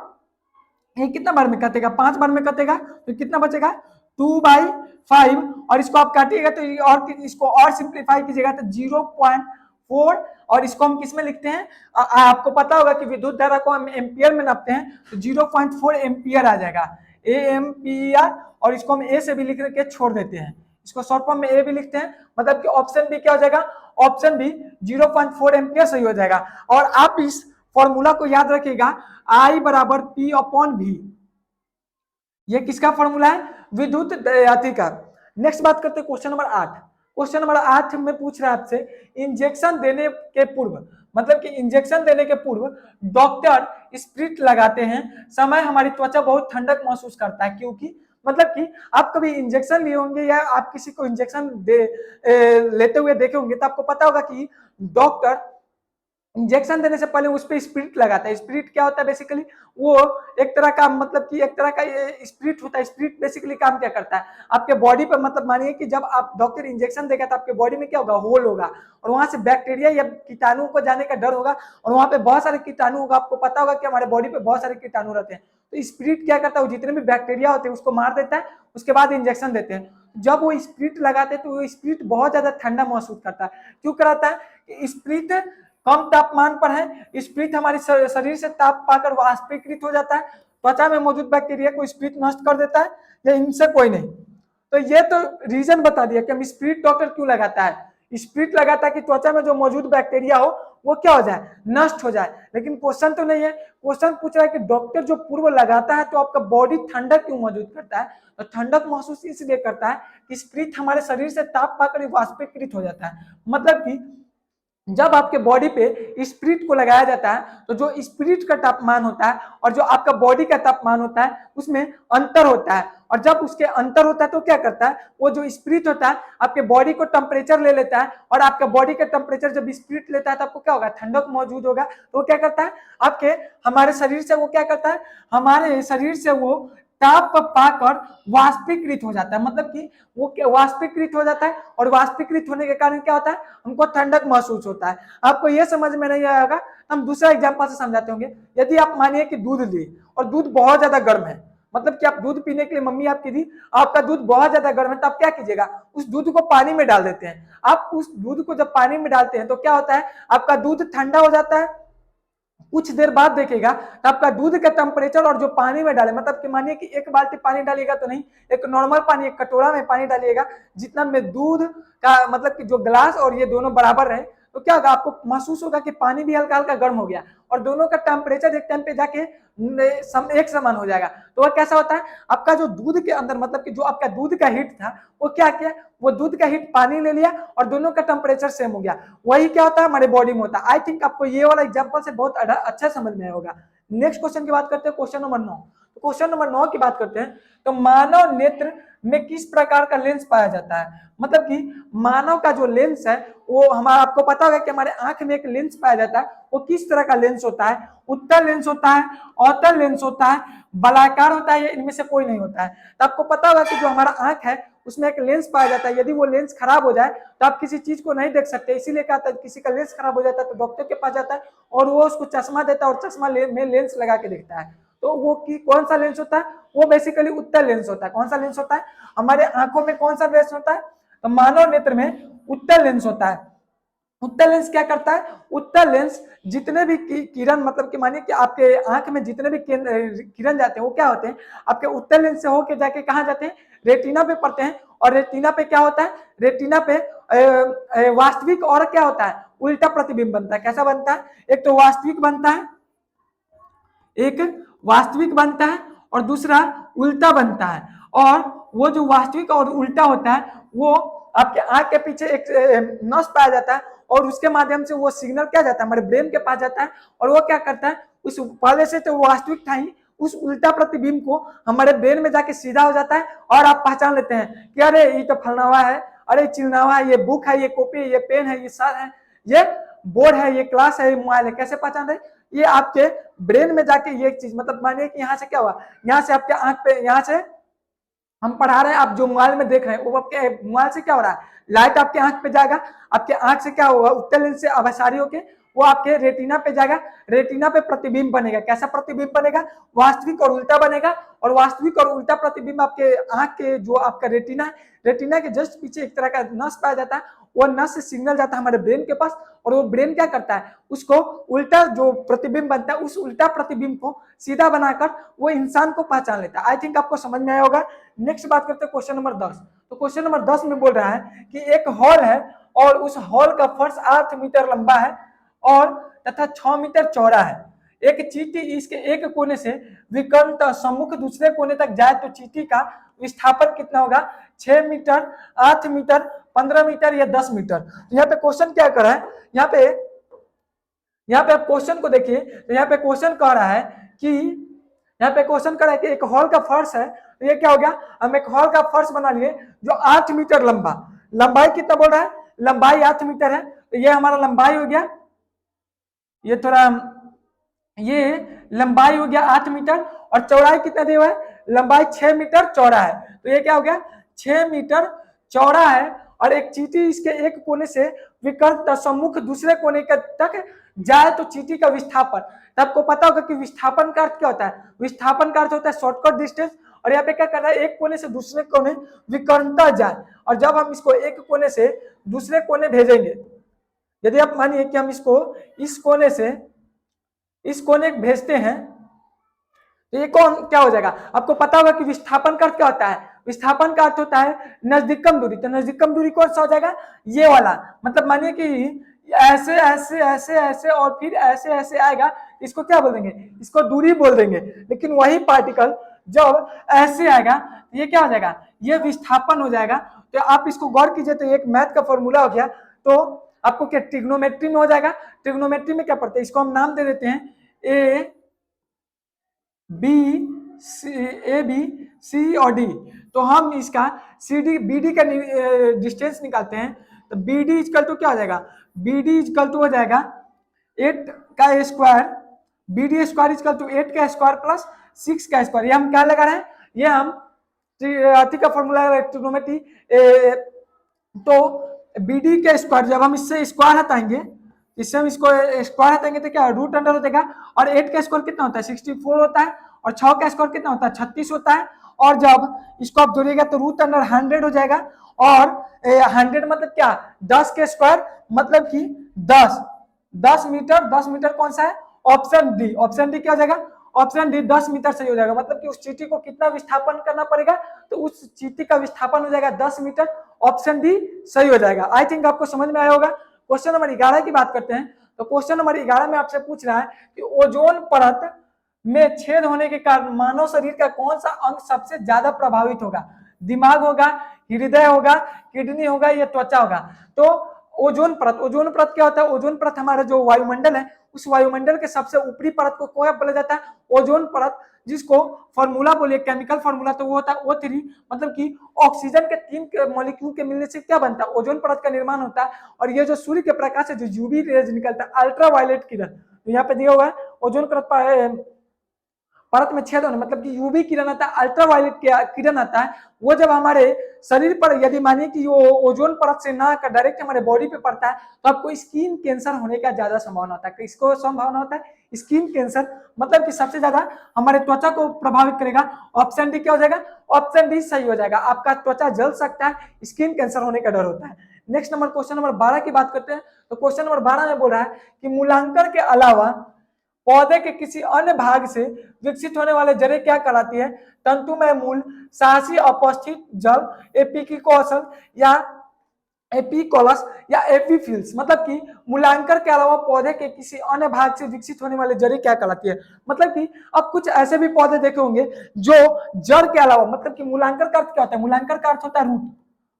ये कितना बार में कटेगा, 5 बार में कटेगा, तो कितना बचेगा 2/5। और इसको आप काटिएगा तो और इसको और सिंप्लीफाई कीजिएगा तो 0.4, और इसको हम किस में लिखते हैं, आपको पता होगा कि विद्युत धारा को हम एम्पियर में नापते हैं, तो 0.4 एम्पियर आ जाएगा, AMPER। और इसको हम ए से भी लिख के छोड़ देते हैं, इसको शॉर्ट फॉर्म में ए भी लिखते हैं, मतलब कि ऑप्शन बी क्या हो जाएगा, ऑप्शन बी 0.4 एम्पियर सही हो जाएगा। और आप इस फॉर्मूला को याद रखिएगा, I बराबर P/V, ये किसका फॉर्मूला है, विद्युत अति का। नेक्स्ट बात करते हैं क्वेश्चन नंबर 8। क्वेश्चन नंबर 8 में पूछ रहा है आपसे, इंजेक्शन देने के पूर्व, मतलब कि इंजेक्शन देने के पूर्व डॉक्टर स्प्रिट लगाते हैं, समय हमारी त्वचा बहुत ठंडक महसूस करता है, क्योंकि मतलब कि आप कभी इंजेक्शन लिए होंगे या आप किसी को इंजेक्शन लेते हुए देखे होंगे, तो आपको पता होगा कि डॉक्टर इंजेक्शन देने से पहले उस पर स्पिरिट लगाता है। स्पिरिट क्या होता है, बेसिकली वो एक तरह का, मतलब कि एक तरह का ये स्पिरिट होता है। स्पिरिट बेसिकली काम क्या करता है, आपके बॉडी पर, मतलब मानिए कि जब आप डॉक्टर इंजेक्शन देगा तो आपके बॉडी में क्या होगा, होल होगा, और वहां से बैक्टीरिया या कीटाणु को जाने का डर होगा, और वहां पे बहुत सारे कीटाणु होगा। आपको पता होगा कि हमारे बॉडी पे बहुत सारे कीटाणु रहते हैं, तो स्पिरिट क्या करता है, वो जितने भी बैक्टीरिया होते हैं उसको मार देता है, उसके बाद इंजेक्शन देते हैं। जब वो स्पिरिट लगाते हैं तो वो स्पिरिट बहुत ज्यादा ठंडा महसूस करता है। क्यों कराता है कि स्पिरिट कम तापमान पर है, स्पिरिट हमारे शरीर से ताप पाकर वाष्पीकृत हो जाता है, त्वचा में मौजूद बैक्टीरिया को स्पिरिट नष्ट कर देता है, या इनसे कोई नहीं। तो ये तो रीजन बता दिया कि हम स्पिरिट डॉक्टर क्यों लगाता है। स्पिरिट लगाता है कि त्वचा में जो मौजूद बैक्टीरिया हो वो क्या हो जाए, नष्ट हो जाए। लेकिन क्वेश्चन तो नहीं है, क्वेश्चन पूछ रहा है कि डॉक्टर जो पूर्व लगाता है तो आपका बॉडी ठंडक क्यों मौजूद करता है, तो ठंडक महसूस इसलिए करता है कि स्पिरिट हमारे शरीर से ताप पाकर वाष्पीकृत हो जाता है। मतलब कि जब आपके बॉडी पे स्पिरिट को लगाया जाता है तो जो स्पिरिट का तापमान होता है और जो आपका बॉडी का तापमान होता है उसमें अंतर होता है। और जब उसके अंतर होता है तो क्या करता है, वो जो स्पिरिट होता है आपके बॉडी को टेम्परेचर ले लेता है, और आपका बॉडी का टेम्परेचर जब स्पिरिट लेता है तो आपको क्या होगा, ठंडक मौजूद होगा। तो वो क्या करता है, आपके हमारे शरीर से वो क्या करता है, हमारे शरीर से वो ताप पाकर वाष्पीकृत हो जाता है। मतलब कि वो वाष्पीकृत हो जाता है, और वाष्पीकृत होने के कारण क्या होता है, हमको ठंडक महसूस होता है। आपको ये समझ में नहीं आएगा, हम दूसरा एग्जांपल से समझाते होंगे। यदि आप मानिए कि दूध लिए और दूध बहुत ज्यादा गर्म है, मतलब कि आप दूध पीने के लिए मम्मी आपकी दी, आपका दूध बहुत ज्यादा गर्म है, तो आप क्या कीजिएगा, उस दूध को पानी में डाल देते हैं। आप उस दूध को जब पानी में डालते हैं तो क्या होता है, आपका दूध ठंडा हो जाता है। कुछ देर बाद देखेगा तो आपका दूध का टेम्परेचर और जो पानी में डाले, मतलब कि मानिए कि एक बाल्टी पानी डालिएगा तो नहीं, एक नॉर्मल पानी, एक कटोरा में पानी डालिएगा, जितना में दूध का मतलब कि जो ग्लास और ये दोनों बराबर रहे, तो क्या होगा, आपको महसूस होगा कि पानी भी हल्का हल्का गर्म हो गया, और दोनों का टेम्परेचर एक टाइम पे जाके एक समान हो जाएगा। तो वह कैसा होता है, आपका जो दूध के अंदर, मतलब कि जो आपका दूध का हीट था वो क्या किया, वो दूध का हीट पानी ले लिया और दोनों का टेम्परेचर सेम हो गया। वही क्या होता है, हमारे बॉडी में होता है। आई थिंक आपको ये वाला एग्जांपल से बहुत अच्छा समझ में आया होगा। नेक्स्ट क्वेश्चन की बात करते हैं, क्वेश्चन नंबर 9। तो क्वेश्चन नंबर 9 की बात करते हैं, तो मानव नेत्र में किस प्रकार का लेंस पाया जाता है। मतलब कि मानव का जो लेंस है वो हमारा, आपको पता होगा कि हमारे आंख में एक लेंस पाया जाता है, वो किस तरह का लेंस होता है, उत्तल लेंस होता है, अवतल लेंस होता है, बलाकार होता है, या इनमें से कोई नहीं होता है। तो आपको पता होगा कि जो हमारा आंख है उसमें एक लेंस पाया जाता है, यदि वो लेंस खराब हो जाए तो आप किसी चीज को नहीं देख सकते। इसीलिए कहता है किसी का लेंस खराब हो जाता है तो डॉक्टर के पास जाता है और वो उसको चश्मा देता है और चश्मा में लेंस लगा के देखता है। तो वो कौन सा लेंस होता है, वो बेसिकली उत्तल लेंस होता है। कौन सा लेंस होता है, हमारे आंखों में कौन सा लेंस होता है, तो मानव नेत्र में उत्तल लेंस होता है। उत्तल लेंस क्या करता है, उत्तल लेंस जितने भी किरण, मतलब कि मानिए कि आपके आंख में जितने भी किरण जाते हैं वो क्या होते हैं, आपके उत्तल लेंस से होके जाके कहाँ जाते हैं, रेटिना पे पड़ते हैं। और रेटिना पे क्या होता है, रेटिना पे वास्तविक और क्या होता है, उल्टा प्रतिबिंब बनता है। कैसा बनता है, एक तो वास्तविक बनता है, एक वास्तविक बनता है और दूसरा उल्टा बनता है। और वो जो वास्तविक और उल्टा होता है वो आपके आंख के पीछे एक नस पाया जाता है, और उसके माध्यम से वो सिग्नल क्या जाता है, हमारे ब्रेन के पास जाता है, और वो क्या करता है, उस पहले से तो वास्तविक था ही, उस उल्टा प्रतिबिंब को हमारे ब्रेन में जाके सीधा हो जाता है, और आप पहचान लेते हैं कि अरे ये तो फलनावा है, अरे चिलनावा है, ये बुक है, ये कॉपी है, ये पेन है, ये सर है, ये बोर्ड है, ये क्लास है, ये मोबाइल है। कैसे पहचान रहे, ये आपके ब्रेन में जाके ये चीज, मतलब मानिए कि यहाँ से क्या हुआ, यहाँ से आपके आंख पे, यहाँ से हम पढ़ा रहे हैं, आप जो मोबाइल में देख रहे हैं वो आपके मोबाइल से क्या हो रहा है, लाइट आपके आंख पे जाएगा, आपके आंख से क्या होगा, उत्तल लेंस से अभिसारी होके वो आपके रेटिना पे जाएगा, रेटिना पे प्रतिबिंब बनेगा। कैसा प्रतिबिंब बनेगा, वास्तविक और उल्टा बनेगा। और वास्तविक और उल्टा प्रतिबिंब आपके आंख के जो आपका रेटिना है, रेटिना के जस्ट पीछे एक तरह का नस पाया जाता है, वो नस से सिग्नल जाता है हमारे ब्रेन के पास, और वो ब्रेन क्या करता है, उसको उल्टा जो प्रतिबिंब बनता है उस उल्टा प्रतिबिंब को सीधा बनाकर वो इंसान को पहचान लेता है। आई थिंक आपको समझ में आया होगा। नेक्स्ट बात करते हैं क्वेश्चन नंबर 10। तो क्वेश्चन नंबर 10 में बोल रहा है कि एक हॉल है और उस हॉल का फर्श 8 मीटर लंबा है और तथा 6 मीटर चौड़ा है। एक चींटी इसके एक कोने से विकर्ण सम्मुख दूसरे कोने तक जाए तो चींटी का विस्थापन कितना होगा, 6 मीटर, 8 मीटर, 15 मीटर या 10 मीटर। तो यहाँ पे क्वेश्चन क्या कर रहा है, यहाँ पे आप क्वेश्चन को देखिए, तो यहाँ पे क्वेश्चन कह रहा है कि यहाँ पे क्वेश्चन कर रहा है कि एक हॉल का फर्श है, तो ये क्या हो गया, हम एक हॉल का फर्श बना लिए जो 8 मीटर लंबा, लंबाई कितना बोल रहा है, लंबाई 8 मीटर है, तो ये हमारा लंबाई हो गया, ये थोड़ा ये लंबाई हो गया 8 मीटर और चौड़ाई कितना दिया हुआ है, लंबाई 6 मीटर चौड़ा है। तो ये क्या हो गया, 6 मीटर चौड़ा है और एक चींटी इसके एक कोने से विकर्ण सम्मुख दूसरे कोने तक जाए तो चींटी का विस्थापन। तो आपको पता होगा कि विस्थापन का अर्थ क्या होता है, विस्थापन का अर्थ होता है शॉर्टकट डिस्टेंस। और यहाँ पे क्या करना है, एक कोने से दूसरे कोने विकर्णता जाए, और जब हम इसको एक कोने से दूसरे कोने भेजेंगे, यदि आप मानिए कि हम इसको इस कोने से इस कोने भेजते हैं, तो ये कौन क्या हो जाएगा, आपको पता होगा कि विस्थापन का अर्थ क्या होता है, विस्थापन का अर्थ होता है नजदीकतम दूरी। तो नजदीकतम दूरी कौन सा हो जाएगा, ये वाला। मतलब मानिए कि ऐसे ऐसे ऐसे ऐसे और फिर ऐसे ऐसे आएगा, इसको क्या बोल देंगे, इसको दूरी बोल देंगे। लेकिन वही पार्टिकल जब ऐसे आएगा तो ये क्या हो जाएगा, ये विस्थापन हो जाएगा। तो आप इसको गौर कीजिए, तो एक मैथ का फॉर्मूला हो गया। तो आपको क्या ट्रिग्नोमेट्री में हो जाएगा, ट्रिग्नोमेट्री में क्या पढ़ते हैं, इसको हम नाम दे देते हैं ए बी सी और डी। तो हम इसका सी डी बी डी का डिस्टेंस निकालते हैं। तो बी डी इजकल टू क्या हो जाएगा, बी डी इजकल टू हो जाएगा 8 का square, B D square is equal to 8 का स्क्वायर प्लस 6 का स्क्वायर। ये हम क्या लगा रहे हैं, ये हम का फॉर्मूला ट्रिग्नोमेट्री। तो बी डी का स्क्वायर जब हम इससे स्क्वायर हटाएंगे, इससे हम इसको स्क्वायर हटाएंगे तो क्या रूट अंडर हो जाएगा। और 8 का स्क्वायर कितना होता है, 64 होता है। और 6 का स्क्वायर कितना होता है, 36 होता है। और जब इसको आप जोड़िएगा तो रूट अंडर 100 हो जाएगा। और 100 मतलब क्या, 10 के स्क्वायर मतलब कि 10 मीटर। 10 मीटर कौन सा है, ऑप्शन डी। ऑप्शन डी क्या हो जाएगा, ऑप्शन डी 10 मीटर सही हो जाएगा। मतलब कि उस चींटी को कितना विस्थापन करना पड़ेगा, तो उस चींटी का विस्थापन हो जाएगा 10 मीटर। ऑप्शन डी सही हो जाएगा। आई थिंक आपको समझ में आया होगा। क्वेश्चन नंबर 11 की बात करते हैं। तो क्वेश्चन नंबर 11 में आपसे पूछ रहा है कि ओजोन परत में छेद होने के कारण मानव शरीर का कौन सा अंग सबसे ज्यादा प्रभावित होगा, दिमाग होगा, हृदय होगा, किडनी होगा या त्वचा होगा। तो ओजोन परत, ओजोन परत क्या होता है, ओजोन परत हमारा जो वायुमंडल है, उस वायुमंडल के सबसे ऊपरी परत को क्या बोला जाता है, ओजोन परत। जिसको फॉर्मूला बोलिए केमिकल फॉर्मूला, तो वो होता है O3। मतलब कि ऑक्सीजन के 3 मॉलिक्यूल के मिलने से क्या बनता है, ओजोन परत का निर्माण होता है। और ये जो सूर्य के प्रकाश से जो यूवी रेज निकलता है, अल्ट्रावायलेट किरण, तो यहाँ पे दिया हुआ है ओजोन परत में छेद होने, मतलब कि यूवी किरण आता है, अल्ट्रावायलेट किरण आता है। वो जब हमारे शरीर पर यदि मानिए कि वो ओजोन परत से ना डायरेक्ट हमारे बॉडी पे पड़ता है, तो आपको स्किन कैंसर होने का ज्यादा संभावना होता है। किसको संभावना होता है, स्किन कैंसर। मतलब कि सबसे ज्यादा हमारे त्वचा को प्रभावित करेगा। ऑप्शन डी क्या हो जाएगा, ऑप्शन डी सही हो जाएगा। आपका त्वचा जल सकता है, स्किन कैंसर होने का डर होता है। नेक्स्ट नंबर क्वेश्चन नंबर 12 की बात करते हैं। तो क्वेश्चन नंबर 12 में बोल रहा है कि मूलांकन के अलावा पौधे के किसी अन्य भाग से विकसित होने वाले जड़ें क्या कहलाती है, तंतुमय मूल, साहसी अपस्थित जल, एपिकिकोसल या एपिकोलस या एपिफिल्स। मतलब कि मूलांकन के अलावा पौधे के किसी अन्य भाग से विकसित होने वाले जड़ें क्या कहलाती है। मतलब कि अब कुछ ऐसे भी पौधे देखे होंगे जो जड़ के अलावा, मतलब कि मूलांकन का अर्थ क्या होता है, मूलांकन का अर्थ होता है रूट।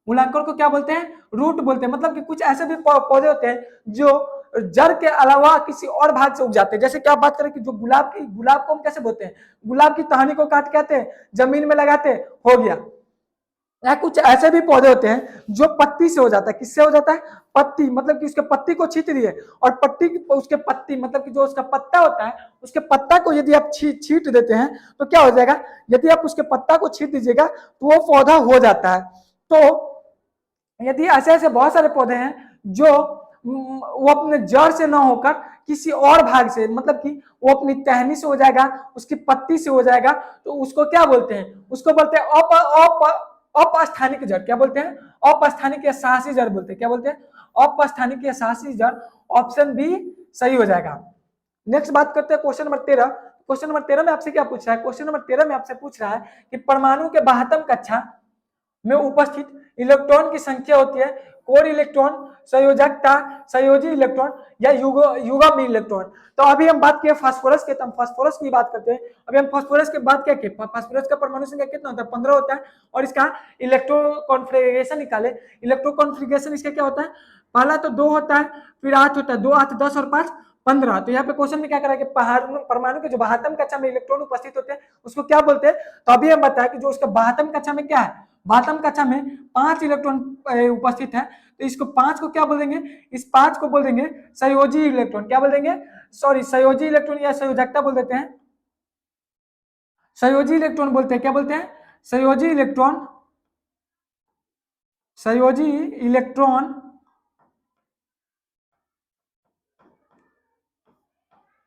मूलांकन को क्या बोलते हैं, रूट बोलते हैं। मतलब कि कुछ ऐसे भी पौधे होते हैं जो जड़ के अलावा किसी और भाग से उग जाते हैं। जैसे क्या बात करें कि जो गुलाब को हम कैसे बोलते हैं, गुलाब की टहनी को काट कहते हैं, जमीन में लगाते, हो गया। या कुछ ऐसे भी पौधे होते हैं जो पत्ती से हो जाता है। किससे हो जाता है? पत्ती, मतलब कि उसके पत्ती को छींट दिए और पत्ती उसके पत्ती मतलब कि जो उसका पत्ता होता है, उसके पत्ता को यदि आप छींट देते हैं तो क्या हो जाएगा? यदि आप उसके पत्ता को छींट दीजिएगा तो वो पौधा हो जाता है। तो यदि ऐसे ऐसे बहुत सारे पौधे हैं जो वो अपने जड़ से ना होकर किसी और भाग से, मतलब कि वो अपनी टहनी से हो जाएगा, उसकी पत्ती से हो जाएगा, तो उसको क्या बोलते हैं? उसको बोलते हैं अपस्थानिक जड़। क्या बोलते हैं? अपस्थानिक या साहसी जड़ बोलते हैं। क्या बोलते हैं? अपस्थानिक या साहसी जड़। ऑप्शन बी सही हो जाएगा। नेक्स्ट बात करते हैं क्वेश्चन नंबर 13। क्वेश्चन नंबर 13 में आपसे क्या पूछ रहा है? क्वेश्चन नंबर 13 में आपसे पूछ रहा है कि परमाणु के 72 कक्षा में उपस्थित इलेक्ट्रॉन की संख्या होती है कोर इलेक्ट्रॉन, संयोजकता, संयोजी इलेक्ट्रॉन या युग्म इलेक्ट्रॉन। तो अभी हम बात किए फास्फोरस के, तो हम फास्फोरस की बात करते हैं। अभी हम फास्फोरस के बाद क्या किए? फास्फोरस का परमाणु संख्या कितना होता है? 15 होता है। और इसका इलेक्ट्रो कॉन्फिगरेशन निकाले। इलेक्ट्रो कॉन्फिगरेशन इसका क्या होता है? पहला तो 2 होता है, फिर 8 होता है, 2 8 10 और 5 15। तो यहाँ पे क्वेश्चन में क्या करा कि परमाणु के जो 72 कक्षा में इलेक्ट्रॉन उपस्थित होते हैं उसको क्या बोलते हैं? तो अभी हम बताया कि जो उसका 72 कक्षा में क्या है? 72 कक्षा में 5 इलेक्ट्रॉन उपस्थित है, तो इसको 5 को क्या बोल देंगे? इस 5 को बोल देंगे संयोजी इलेक्ट्रॉन। क्या बोल देंगे? सॉरी, संयोजी इलेक्ट्रॉन या संयोजकता बोल देते हैं। संयोजी इलेक्ट्रॉन बोलते हैं। क्या बोलते हैं? संयोजी इलेक्ट्रॉन। संयोजी इलेक्ट्रॉन।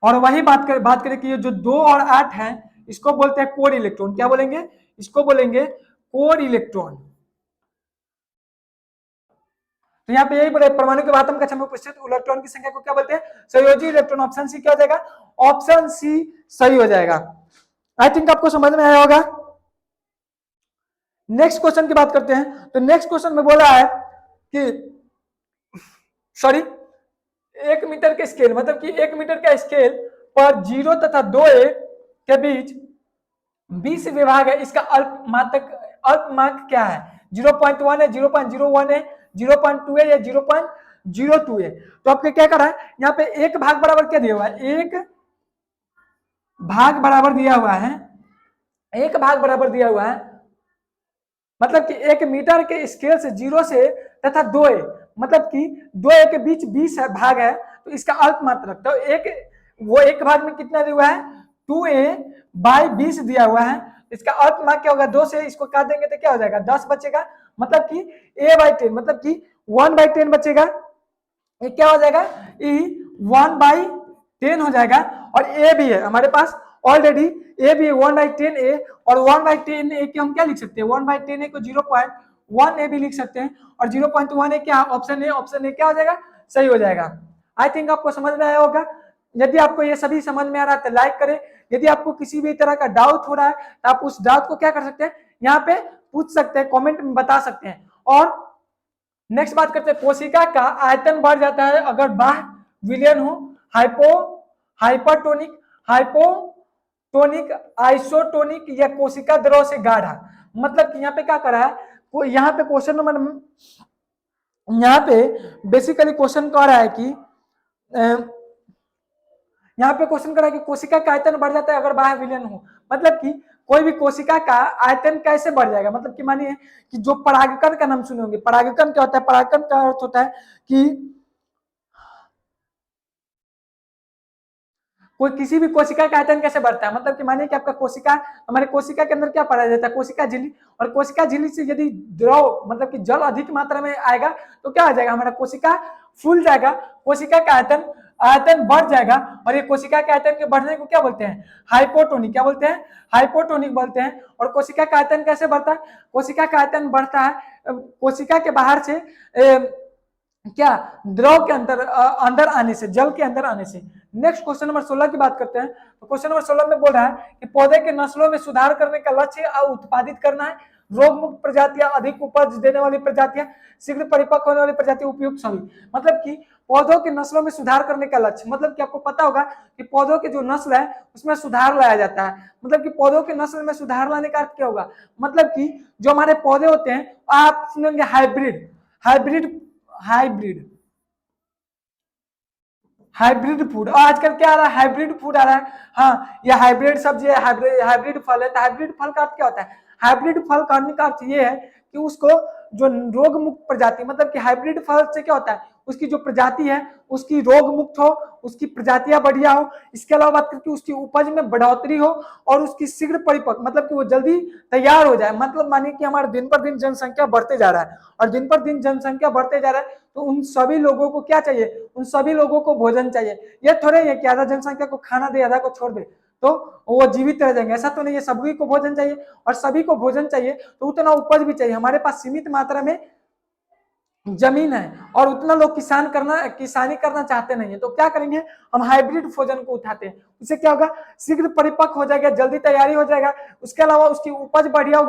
और वही बात करें कि ये जो 2 और 8 है इसको बोलते हैं कोर इलेक्ट्रॉन। क्या बोलेंगे? इसको बोलेंगे कोर इलेक्ट्रॉन। तो यहाँ पे यही बोले परमाणु के आत्म कक्षा में उपस्थित इलेक्ट्रॉन की संख्या को क्या बोलते हैं? संयोजी इलेक्ट्रॉन। ऑप्शन सी क्या हो जाएगा? ऑप्शन सी सही हो जाएगा। आई थिंक आपको समझ में आया होगा। नेक्स्ट क्वेश्चन की बात करते हैं। तो नेक्स्ट क्वेश्चन में बोला है कि सॉरी 1 मीटर के स्केल, मतलब कि 1 मीटर का स्केल पर 0 तथा 2a के बीच 20 विभाग है। इसका अल्पमात्रक क्या है? 0.1 है, 0.01 है, 0.2 है या 0.02 है? तो आपको क्या करा है? यहाँ पे एक भाग बराबर क्या दिया हुआ है? एक भाग बराबर दिया हुआ है। एक भाग बराबर दिया हुआ है, मतलब कि 1 मीटर के स्केल से 0 से तथा 2a, मतलब कि 2a के बीच 20 भाग है, तो इसका अल्पमात्रक तो एक भाग में कितना दिया हुआ है? 2a/20 दिया हुआ है। इसका अल्पमात्रक क्या होगा? 2 से इसको काट देंगे तो क्या हो जाएगा? 10 बचेगा, मतलब कि a/10, मतलब कि 1/10 बचेगा। ये क्या हो जाएगा? 1/10 हो जाएगा। और ए भी है हमारे पास ऑलरेडी, ए भी है 1/10 और 1/10 की हम क्या लिख सकते हैं? 1/10 को 0.1 भी लिख सकते हैं और 0.1 क्या? Option A. ऑप्शन ए क्या हो जाएगा? सही हो जाएगा। आई थिंक आपको समझ में आया होगा। यदि आपको ये सभी समझ में आ रहा है तो लाइक करें। यदि आपको किसी भी तरह का डाउट हो रहा है तो आप उस डाउट को क्या कर सकते हैं? यहाँ पे पूछ सकते हैं, कॉमेंट में बता सकते हैं। और नेक्स्ट बात करते हैं, कोशिका का आयतन बढ़ जाता है अगर बाह्य विलयन हो, हाइपरटोनिक, हाइपोटोनिक, आइसोटोनिक या कोशिका द्रव से गाढ़ा। मतलब कि यहाँ पे क्या करा है? यहाँ पे क्वेश्चन नंबर, यहाँ पे बेसिकली क्वेश्चन कह रहा है कि यहाँ पे क्वेश्चन कर रहा है कि कोशिका का आयतन बढ़ जाता है अगर बाह्य विलयन हो। मतलब कि कोई भी कोशिका का आयतन कैसे बढ़ जाएगा? मतलब कि मानिए कि जो परागकण का नाम सुने होंगे। परागकण क्या होता है? परागकण का अर्थ होता है कि कोई किसी भी कोशिका का आयतन कैसे बढ़ता है। मतलब कि मानिए कि आपका कोशिका, हमारे कोशिका के अंदर क्या पाया जाता है? कोशिका झिल्ली। और कोशिका झिल्ली से यदि द्रव मतलब कि जल अधिक मात्रा में आएगा तो क्या हो जाएगा? हमारा कोशिका फूल जाएगा, कोशिका का आयतन बढ़ जाएगा। और ये कोशिका के आयतन के बढ़ने को क्या बोलते हैं? हाइपोटोनिक। क्या बोलते हैं? हाइपोटोनिक बोलते हैं। और कोशिका का आयतन कैसे बढ़ता है? कोशिका का आयतन बढ़ता है कोशिका के बाहर से क्या? द्रव के अंदर आने से, जल के अंदर आने से। नेक्स्ट क्वेश्चन नंबर 16 की बात करते हैं। तो क्वेश्चन नंबर 16 में बोल रहा है कि पौधे के नस्लों में सुधार करने का लक्ष्य उत्पादित करना है। रोग मुक्त प्रजातियां, अधिक उपज देने वाली प्रजातियां, शीघ्र परिपक्व होने वाली प्रजातियां, उपयुक्त सभी। मतलब कि पौधों के नस्लों में सुधार करने का लक्ष्य, मतलब कि आपको पता होगा कि पौधों के जो नस्ल है उसमें सुधार लाया जाता है। मतलब कि पौधों के नस्ल में सुधार लाने का अर्थ क्या होगा? मतलब कि जो हमारे पौधे होते हैं, आप सुनेंगे hybrid, hybrid, hybrid, hybrid food. और आजकल क्या आ रहा है? हाइब्रिड फूड आ रहा है। हाँ, ये हाइब्रिड सब्जी है, हाइब्रिड फल है। तो हाइब्रिड फल का अर्थ क्या होता है? हाइब्रिड फल कहने का अर्थ ये है कि उसको जो रोग मुक्त प्रजाति, मतलब कि हाइब्रिड फल से क्या होता है, उसकी जो प्रजाति है उसकी रोग मुक्त हो, उसकी प्रजातियां बढ़िया हो, इसके अलावा बात करके उसकी उपज में बढ़ोतरी हो और उसकी शीघ्र परिपक्व, मतलब कि वो जल्दी तैयार हो जाए। मतलब मानिए कि हमारा दिन पर दिन जनसंख्या बढ़ते जा रहा है और दिन पर दिन जनसंख्या बढ़ते जा रहा है, तो उन सभी लोगों को क्या चाहिए, उन सभी लोगों को भोजन चाहिए। ये थोड़े है कि आधा जनसंख्या को खाना दे आधा को छोड़ दे तो वो जीवित रह जाएंगे, ऐसा तो नहीं है। सभी को भोजन चाहिए और सभी को भोजन चाहिए तो उतना उपज भी चाहिए। हमारे पास सीमित मात्रा में जमीन है और उतना लोग किसानी करना चाहते नहीं है, तो क्या करेंगे, हम हाइब्रिड भोजन को उठाते हैं। उससे क्या होगा, शीघ्र परिपक्व हो जाएगा, जल्दी तैयारी हो जाएगा, उसके अलावा उसकी उपज बढ़िया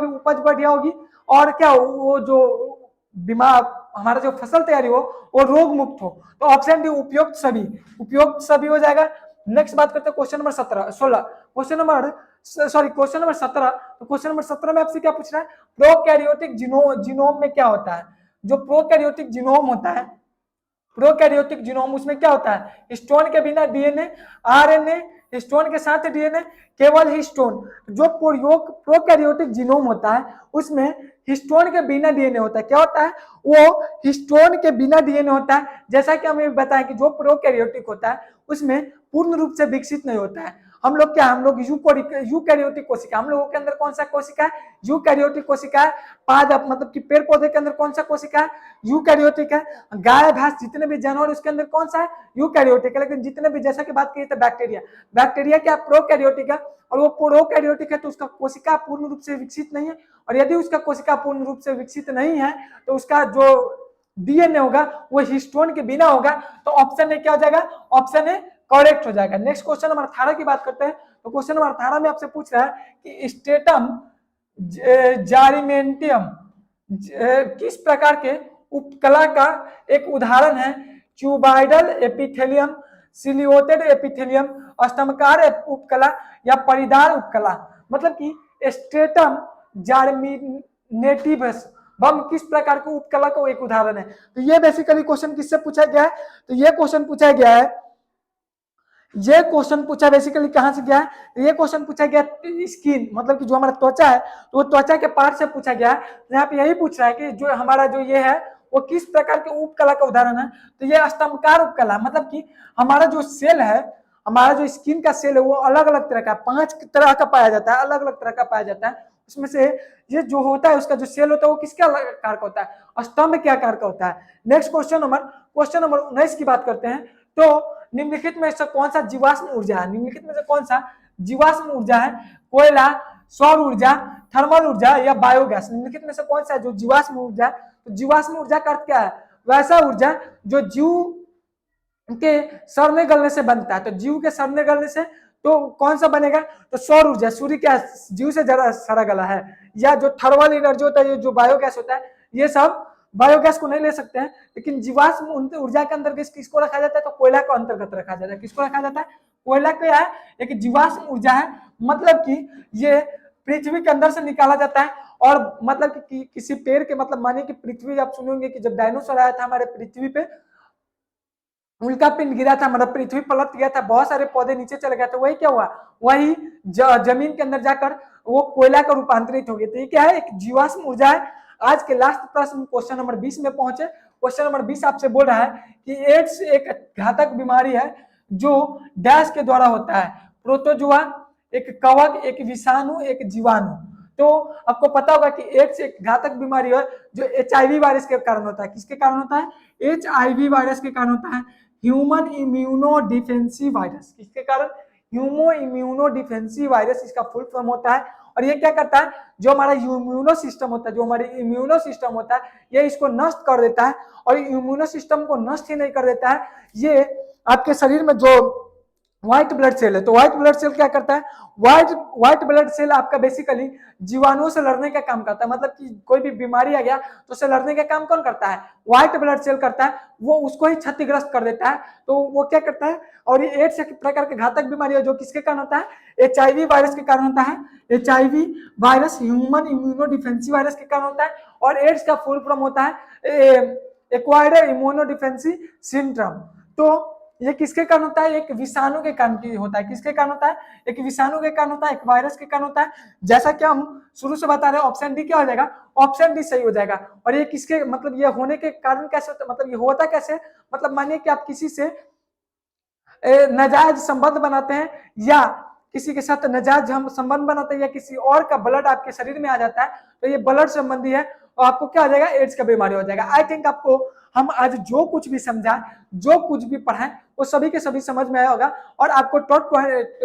होगी और क्या वो जो बीमार हमारा जो फसल तैयारी हो वो रोग मुक्त हो। तो ऑप्शन डी उपयुक्त सभी हो जाएगा। नेक्स्ट बात करते हैं क्वेश्चन नंबर 17 क्वेश्चन नंबर 17। तो क्वेश्चन नंबर 17 में आपसे क्या पूछ रहा है, प्रोकैरियोटिक जीनोम में क्या होता है। जो प्रोकैरियोटिक जीनोम होता है, प्रोकैरियोटिक जीनोम उसमें क्या होता है, हिस्टोन के बिना डीएनए, आरएनए, हिस्टोन के साथ डीएनए, केवल हिस्टोन। जो प्रोकैरियोटिक जीनोम होता है उसमें हिस्टोन के बिना डीएनए होता है। क्या होता है, वो हिस्टोन के बिना डीएनए होता है। जैसा कि हमें बताया कि जो प्रोकैरियोटिक होता है उसमें पूर्ण रूप से विकसित नहीं होता है। हम लोग यूकैरियोटिक कोशिका, हम लोगों के अंदर कौन सा कोशिका है, यूकैरियोटिक कोशिका है। पादप मतलब कि पेड़ पौधे के अंदर कौन सा कोशिका है, यूकैरियोटिक है। गाय भैंस जितने भी जानवर उसके अंदर कौन सा है, यूकैरियोटिक है। लेकिन जितने भी, जैसा कि बात की थे बैक्टीरिया क्या प्रोकैरियोटिक है, और वो प्रोकैरियोटिक है तो उसका कोशिका पूर्ण रूप से विकसित नहीं है। और यदि उसका कोशिका पूर्ण रूप से विकसित नहीं है तो उसका जो डीएनए होगा वो हिस्टोन के बिना होगा। तो ऑप्शन ए क्या हो जाएगा, ऑप्शन ए करेक्ट हो जाएगा। नेक्स्ट क्वेश्चन नंबर 18 की बात करते हैं। तो क्वेश्चन नंबर 18 में आपसे पूछ रहा है कि स्टेटम जारिमेंटियम किस प्रकार के उपकला का एक उदाहरण है। क्यूबाइडल एपिथेलियम, सिलियोटेड एपिथेलियम, स्तंभकार उपकला या परिदार उपकला। मतलब कि स्टेटम जार्मिनेटिवस बम किस प्रकार के उपकला का एक उदाहरण है। तो ये बेसिकली क्वेश्चन किससे पूछा गया है, तो ये क्वेश्चन पूछा गया है, ये क्वेश्चन पूछा बेसिकली कहां से गया है, ये क्वेश्चन पूछा गया स्किन, मतलब कि जो हमारा त्वचा है तो वो त्वचा के पार्ट से पूछा गया है। यहाँ पे यही पूछ रहा है कि जो हमारा जो ये है वो किस प्रकार के उपकला का उदाहरण है। तो ये स्तंभकार उपकला, मतलब कि हमारा जो सेल है, हमारा जो स्किन का सेल है वो अलग अलग तरह का, 5 तरह का पाया जाता है, अलग अलग तरह का पाया जाता है। उसमें से ये जो होता है उसका जो सेल होता है वो किसके आकार का होता है, स्तंभ के आकार का होता है। नेक्स्ट क्वेश्चन नंबर 19 की बात करते हैं। तो निम्नलिखित में से कौन सा जीवाश्म ऊर्जा है, निम्नलिखित में से कौन सा जीवाश्म ऊर्जा है, कोयला, सौर ऊर्जा, थर्मल ऊर्जा या बायोगैस। निम्नलिखित में से कौन सा है जो जीवाश्म ऊर्जा। तो जीवाश्म ऊर्जा का अर्थ क्या है, वैसा ऊर्जा जो जीव के सड़ने गलने से बनता है। तो जीव के सड़ने गलने से तो कौन सा बनेगा, तो सौर ऊर्जा, सूर्य क्या जीव से ज्यादा सड़ा गला है। या जो थर्मल एनर्जी होता है, जो बायोगैस होता है, ये सब बायोगैस को नहीं ले सकते हैं। लेकिन जीवाश्म ऊर्जा के अंतर्गत किसको रखा जाता है, तो कोयला को अंतर्गत रखा जाता है। किसको रखा जाता है, कोयला क्या है, एक जीवाश्म ऊर्जा है। मतलब कि ये पृथ्वी के अंदर से निकाला जाता है। और मतलब कि किसी पेड़ के, मतलब माने कि पृथ्वी, आप सुनेंगे कि जब डायनासोर आया था हमारे पृथ्वी पे, उल्का पिंड गिरा था, मतलब पृथ्वी पलट गया था, बहुत सारे पौधे नीचे चले गए थे। वही क्या हुआ, वही जमीन के अंदर जाकर वो कोयला का रूपांतरित हो गया। तो ये क्या है, एक जीवाश्म ऊर्जा है। आज के लास्ट प्रश्न क्वेश्चन नंबर 20 में पहुंचे। क्वेश्चन नंबर 20 आपसे बोल रहा है कि एड्स एक घातक बीमारी है जो डैश के द्वारा होता है, प्रोटोजुआ, एक कवक, एक विषाणु, एक जीवाणु। तो आपको पता होगा कि एड्स एक घातक बीमारी है जो HIV वायरस के कारण होता है। किसके कारण होता है, HIV वायरस के कारण होता है, ह्यूमन इम्यूनो डिफेंसिव वायरस। किसके कारण, ह्यूमो इम्यूनो डिफेंसिव वायरस इसका फुल फॉर्म होता है। और ये क्या करता है, जो हमारा इम्यूनो सिस्टम होता है, जो हमारे इम्यूनो सिस्टम होता है, ये इसको नष्ट कर देता है। और इम्यूनो सिस्टम को नष्ट ही नहीं कर देता है, ये आपके शरीर में जो व्हाइट ब्लड सेल है, तो व्हाइट ब्लड सेल क्या करता है, व्हाइट ब्लड सेल आपका बेसिकली जीवाणुओं से लड़ने का काम करता है। मतलब कि कोई भी बीमारी आ गया तो उससे लड़ने का काम कौन करता है, व्हाइट ब्लड सेल करता है। वो उसको ही क्षतिग्रस्त कर देता है। तो वो क्या करता है, और ये एड्स एक प्रकार की घातक बीमारी है जो किसके कारण होता है, HIV वायरस के कारण होता है। HIV virus human immuno defensive virus के कारण होता है। और एड्स का फुल फॉर्म होता है एक्वायर्ड इम्यूनो डिफेंसिव सिंड्रोम। तो ये किसके कारण होता है? एक विषाणु के कारण की होता है। किसके कारण होता है? एक विषाणु के कारण होता है, एक वायरस के कारण होता है। जैसा कि हम शुरू से बता रहे हैं, ऑप्शन डी क्या हो जाएगा? ऑप्शन डी सही हो जाएगा। और ये किसके मतलब ये होने के कारण कैसे होता है, मतलब ये होता कैसे? मतलब मानिए कि आप किसी से नाजायज संबंध बनाते हैं, या किसी के साथ नाजायज हम संबंध बनाते हैं, या किसी और का ब्लड आपके शरीर में आ जाता है, तो ये ब्लड संबंधी है और आपको क्या हो जाएगा? एड्स का बीमारी हो जाएगा। आई थिंक आपको हम आज जो कुछ भी समझा, जो कुछ भी पढ़ाएं, वो सभी के सभी समझ में आया होगा। और आपको टॉप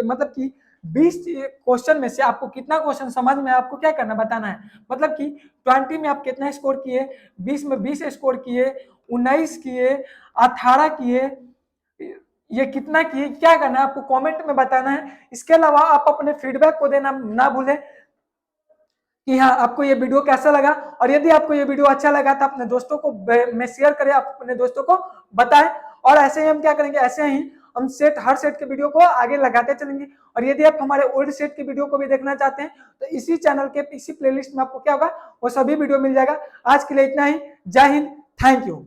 मतलब कि 20 क्वेश्चन में से आपको कितना क्वेश्चन समझ में, आपको क्या करना, बताना है। मतलब कि 20 में आप कितना स्कोर किए, 20 में 20 स्कोर किए, 19 किए, 18 किए, ये कितना किए, क्या करना है आपको कमेंट में बताना है। इसके अलावा आप अपने फीडबैक को देना ना भूलें कि हाँ आपको ये वीडियो कैसा लगा। और यदि आपको ये वीडियो अच्छा लगा तो अपने दोस्तों को में शेयर करें, अपने दोस्तों को बताएं। और ऐसे ही हम क्या करेंगे, ऐसे ही हम हर सेट के वीडियो को आगे लगाते चलेंगे। और यदि आप हमारे ओल्ड सेट की वीडियो को भी देखना चाहते हैं तो इसी चैनल के इसी प्लेलिस्ट में आपको क्या होगा, वो सभी वीडियो मिल जाएगा। आज के लिए इतना ही। जय हिंद, थैंक यू।